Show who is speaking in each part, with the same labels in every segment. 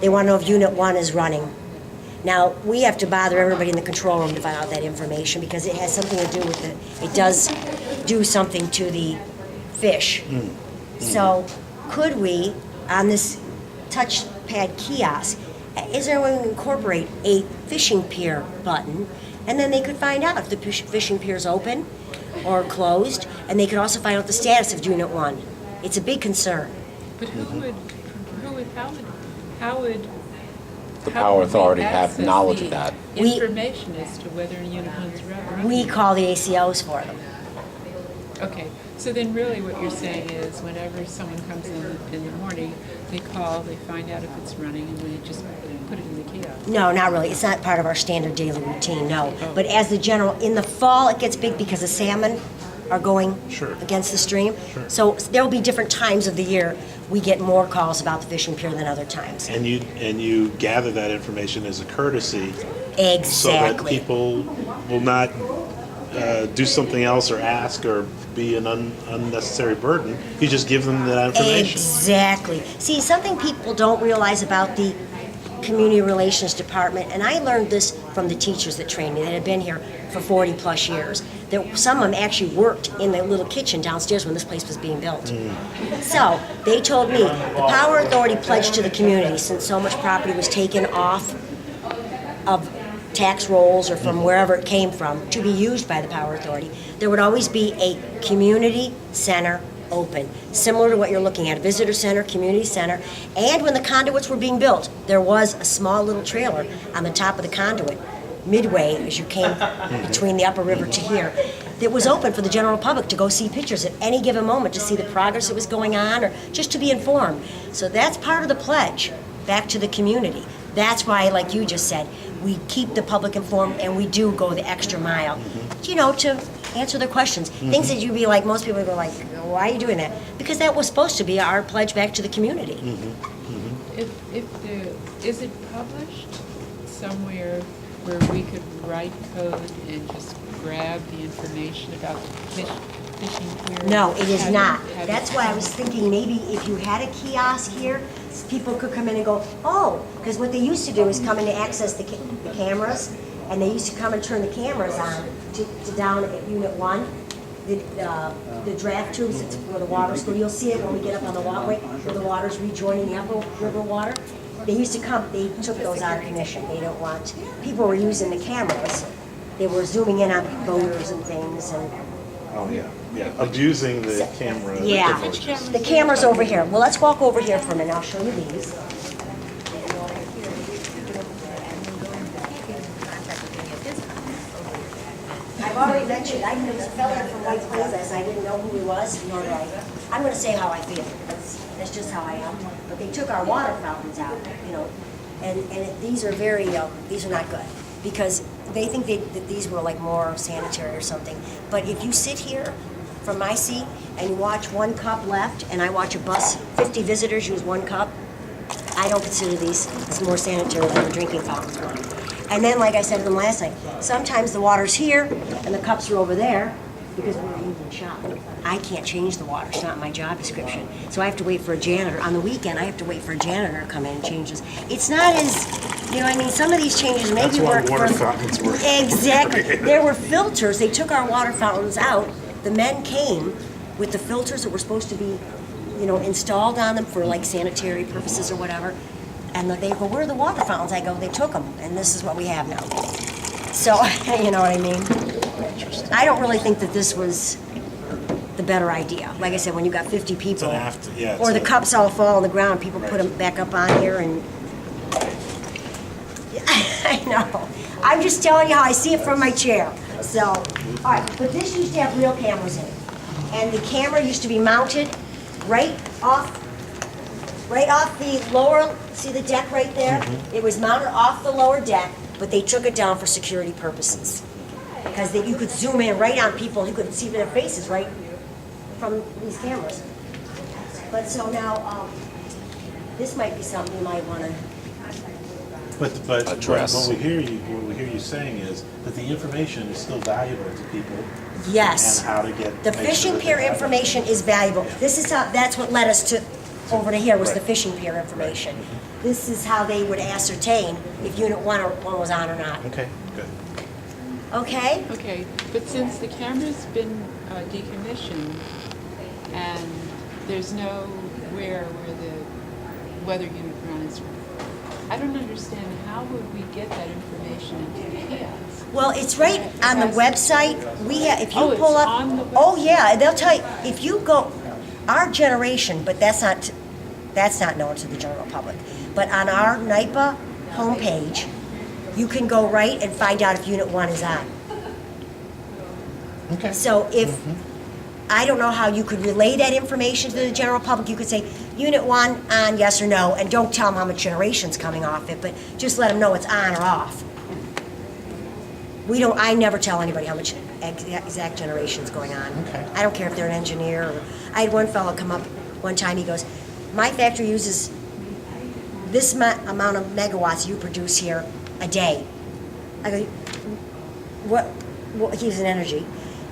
Speaker 1: They want to know if Unit 1 is running. Now, we have to bother everybody in the control room to find out that information because it has something to do with it does do something to the fish. So could we, on this touchpad kiosk, is there a way to incorporate a fishing pier button, and then they could find out if the fishing pier is open or closed, and they could also find out the status of Unit 1. It's a big concern.
Speaker 2: But how would
Speaker 3: The
Speaker 2: how
Speaker 3: Power
Speaker 2: would we
Speaker 3: Authority have
Speaker 2: access
Speaker 3: knowledge
Speaker 2: the
Speaker 3: of that.
Speaker 2: information as to whether a unit one's running?
Speaker 1: We call the ACOs for them.
Speaker 2: Okay, so then really what you're saying is whenever someone comes in the morning, they call, they find out if it's running, and we just put it in the kiosk.
Speaker 1: No, not really. It's not part of our standard daily routine, no. But as the general, in the fall, it gets big because the salmon are going against the stream. So there'll be different times of the year we get more calls about the fishing pier than other times.
Speaker 4: And you gather that information as a courtesy so that
Speaker 1: Exactly.
Speaker 4: people will not do something else or ask or be an unnecessary burden. You just give them that information.
Speaker 1: Exactly. See, something people don't realize about the Community Relations Department, and I learned this from the teachers that trained me that had been here for 40 plus years, that some of them actually worked in the little kitchen downstairs when this place was being built. So they told me the Power Authority pledged to the community, since so much property was taken off of tax rolls or from wherever it came from to be used by the Power Authority, there would always be a community center open, similar to what you're looking at, a visitor center, community center. And when the conduits were being built, there was a small little trailer on the top of the conduit, midway as you came between the upper river to here, that was open for the general public to go see pictures at any given moment to see the progress that was going on or just to be informed. So that's part of the pledge back to the community. That's why, like you just said, we keep the public informed and we do go the extra mile, you know, to answer their questions. Things that you'd be like, most people go like, why are you doing that? Because that was supposed to be our pledge back to the community.
Speaker 2: Is it published somewhere where we could write code and just grab the information about the fishing pier?
Speaker 1: No, it is
Speaker 2: Have
Speaker 1: not.
Speaker 2: have
Speaker 1: That's
Speaker 2: it-
Speaker 1: why I was thinking maybe if you had a kiosk here, people could come in and go, oh, because what they used to do is come in to access the cameras, and they used to come and turn the cameras on to down at Unit 1, the draft tubes, it's where the water's going. You'll see it when we get up on the walkway, where the water's rejoining the upper river water. They used to come, they took those out of commission. They don't want, people were using the cameras. They were zooming in on boaters and things, and
Speaker 4: Oh, yeah. Abusing the camera.
Speaker 1: yeah,
Speaker 4: privileges.
Speaker 1: the camera's over here. Well, let's walk over here for a minute. I'll show you these. I've already mentioned, I knew this fella from White Plains, and I didn't know who he was, nor do I. I'm gonna say how I feel. That's just how I am. But they took our water fountains out, you know, and these are very, these are not good. Because they think that these were like more sanitary or something. But if you sit here from my seat and you watch one cup left, and I watch a bus, 50 visitors use one cup, I don't consider these as more sanitary than the drinking fountains were. And then, like I said to them last night, sometimes the water's here and the cups are over there because we're an evening shop. I can't change the water, it's not my job description. So I have to wait for a janitor. On the weekend, I have to wait for a janitor to come in and change this. It's not as, you know, I mean, some of these changes maybe
Speaker 4: That's what
Speaker 1: work
Speaker 4: water
Speaker 1: for...
Speaker 4: fountains were.
Speaker 1: Exactly. There were filters, they took our water fountains out. The men came with the filters that were supposed to be, you know, installed on them for like sanitary purposes or whatever. And they go, where are the water fountains? I go, they took them, and this is what we have now. So, you know what I mean? I don't really think that this was the better idea. Like I said, when you got 50 people, or the cups all fall on the ground, people put them back up on here, and I know. I'm just telling you how I see it from my chair. So, all right, but this used to have real cameras in it, and the camera used to be mounted right off the lower, see the deck right there? It was mounted off the lower deck, but they took it down for security purposes. Because you could zoom in right on people, you could see their faces right from these cameras. But so now, this might be something you might want to...
Speaker 4: But
Speaker 3: Address.
Speaker 4: what we hear you saying is that the information is still valuable to people.
Speaker 1: Yes.
Speaker 4: And how to get.
Speaker 1: The
Speaker 4: make sure
Speaker 1: fishing
Speaker 4: that
Speaker 1: pier
Speaker 4: they have it.
Speaker 1: information is valuable. This is how, that's what led us to, over to here, was the fishing pier information. this is how they would ascertain if Unit 1 was on or not.
Speaker 4: Okay, good.
Speaker 1: Okay?
Speaker 2: Okay, but since the camera's been decommissioned and there's nowhere where the weather unit runs, I don't understand how would we get that information into the kiosk?
Speaker 1: Well, it's right on the website. If you
Speaker 2: Oh, it's
Speaker 1: pull up.
Speaker 2: on the
Speaker 1: Oh,
Speaker 2: website?
Speaker 1: yeah, they'll tell you, if you go, our generation, but that's not known to the general public. But on our NIPA homepage, you can go right and find out if Unit 1 is on.
Speaker 4: Okay.
Speaker 1: So if, I don't know how you could relay that information to the general public. You could say, Unit 1 on, yes or no, and don't tell them how much generation's coming off it, but just let them know it's on or off. I never tell anybody how much exact generation's going on.
Speaker 4: Okay.
Speaker 1: I don't care if they're an engineer or, I had one fellow come up one time, he goes, my factory uses this amount of megawatts you produce here a day. I go, what, he's in energy.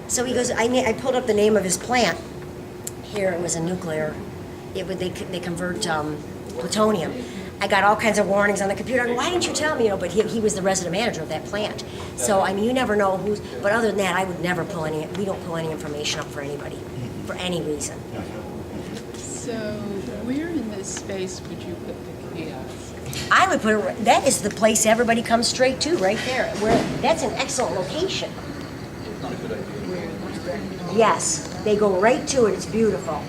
Speaker 1: So he goes, I pulled up the name of his plant. Here it was a nuclear, they convert plutonium. I got all kinds of warnings on the computer. I go, why didn't you tell me? But he was the resident manager of that plant. So, I mean, you never know but other than that, I would never we don't pull any information up for anybody, for any reason.
Speaker 2: So where in this space would you put the kiosk?
Speaker 1: I would put it, that is the place everybody comes straight to, right there. That's an excellent location. Yes, they go right to it, it's beautiful.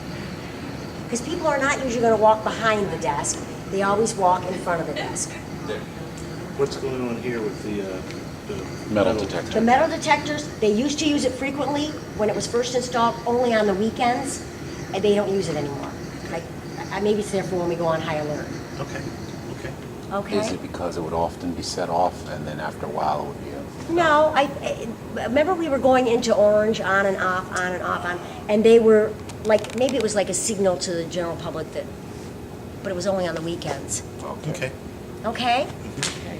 Speaker 1: Because people are not usually gonna walk behind the desk, they always walk in front of the desk.
Speaker 4: What's going on here with the
Speaker 3: Metal detector.
Speaker 1: The metal detectors, they used to use it frequently when it was first installed, only on the weekends, and they don't use it anymore. Maybe it's there for when we go on high alert.
Speaker 4: Okay, okay.
Speaker 1: Okay?
Speaker 3: Is it because it would often be set off and then after a while it would be
Speaker 1: No, remember we were going into orange, on and off, and they were like, maybe it was like a signal to the general public but it was only on the weekends.
Speaker 4: Okay.
Speaker 1: Okay?
Speaker 2: Okay.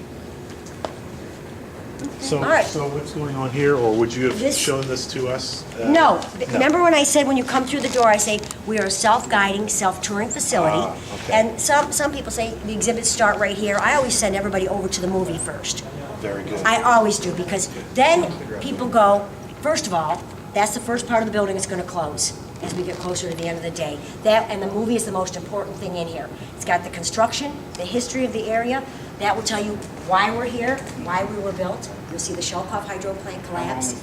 Speaker 4: So,
Speaker 1: All right.
Speaker 4: so what's going on here, or would you have
Speaker 1: This-
Speaker 4: shown this to us?
Speaker 1: No, remember when I said when you come through the door, I say, we are a self-guiding, self-touring facility.
Speaker 4: Okay.
Speaker 1: And some people say the exhibits start right here. I always send everybody over to the movie first.
Speaker 4: Very good.
Speaker 1: I always do, because then people go, first of all, that's the first part of the building that's gonna close as we get closer to the end of the day. That, and the movie is the most important thing in here. It's got the construction, the history of the area. That will tell you why we're here, why we were built. You'll see the Shelkoff Hydro Plant collapse.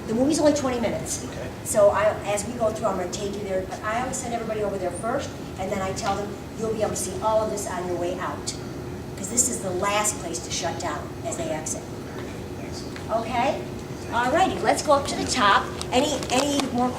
Speaker 1: The movie's only 20 minutes.
Speaker 4: Okay.
Speaker 1: So as we go through, I'm gonna take you there, but I always send everybody over there first, and then I tell them, you'll be able to see all of this on your way out. Because this is the last place to shut down as they exit. Okay? All righty, let's go up to the top. Any more